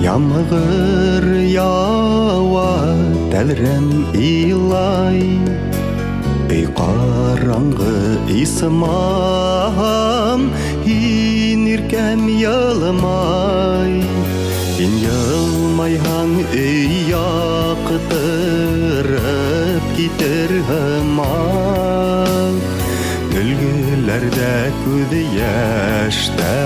Ямгыр ява, тәлрәм илай, ей караңгы исмам, һин иркәм ялмай, һин ялмайһаң өй яктырып китер һыман. Гөлгеләрдә күз яшьтәре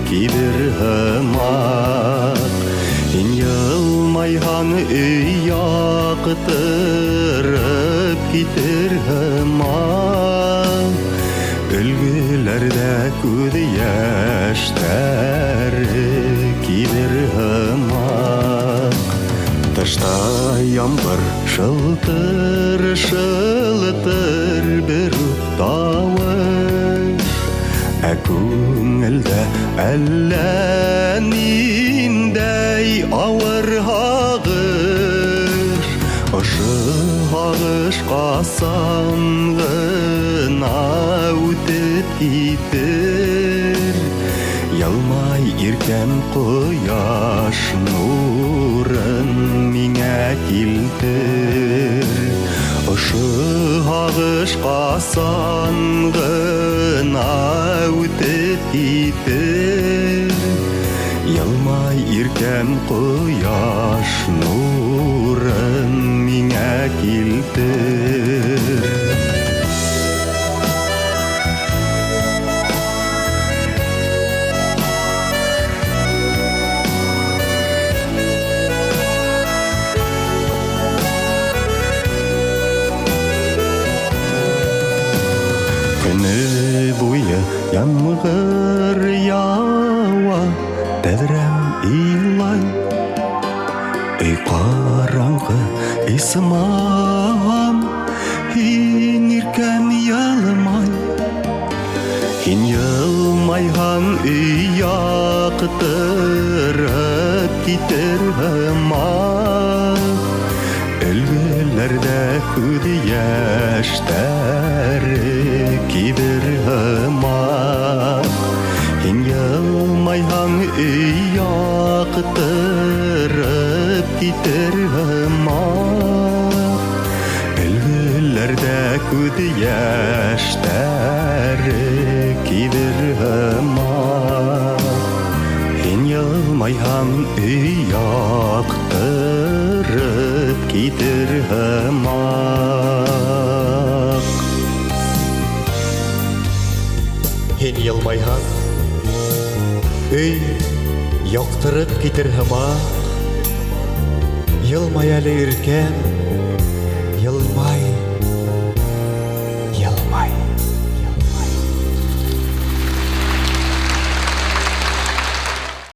кибер һыман. Һин ялмайһаң өй яктырып китер һыман. Гөлгеләрдә күз яшьтәре кибер һыман. Тышта ямгыр шылтыр бер тавыш, ә күңелдә әллә ниндәй авыр һагыш. Ошо һагыш касан гына үтеп китер, ялмай иркәм кояш нурын миңа килтер. Ошо һагыш касан гына үтеп китер, ялмай иркәм кояш нурын миңа килтер. Көне буе ямгыр ява, тәлрәм илай, ей караңгы исмам, һин иркәм ялмай, һин ялмайһаң өй яктырып китер һыман. Өлгеләрдә күз яшьтәре кибер һыман. Һин ялмайһаң өй яктырып китер һыман. Өлгеләрдә күз яшьтәре кибер һыман. Һин ялмайһаң өй яктырып китер һыман. Һин ялмайһаң өй яктырып китер һыман. Ялмай әле иркәм, ялмай.